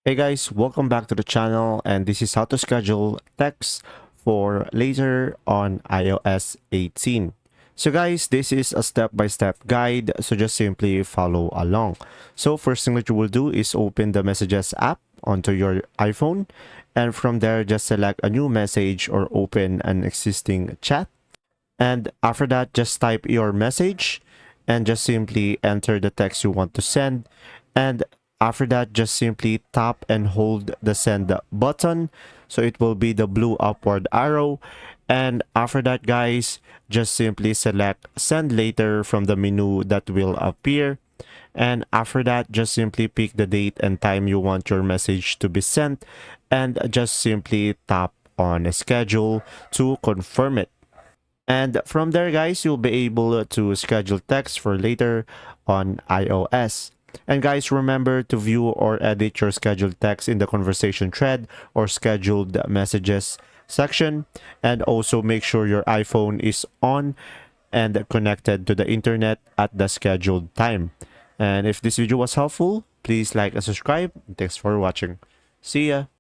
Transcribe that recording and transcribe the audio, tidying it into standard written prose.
Hey guys, welcome back to the channel, and this is how to schedule text for later on iOS 18. So guys, this is a step-by-step guide, so just simply follow along. So first thing that you will do is open the Messages app onto your iPhone, and from there just select a new message or open an existing chat. And after that, just type your message and just simply enter the text you want to send. And after that, just simply tap and hold the send button. So it will be the blue upward arrow. And after that, guys, just simply select send later from the menu that will appear. And after that, just simply pick the date and time you want your message to be sent. And just simply tap on schedule to confirm it. And from there, guys, you'll be able to schedule text for later on iOS. And guys, remember to view or edit your scheduled text in the conversation thread or scheduled messages section. And also make sure your iPhone is on and connected to the internet at the scheduled time. And if this video was helpful, please like and subscribe. Thanks for watching. See ya.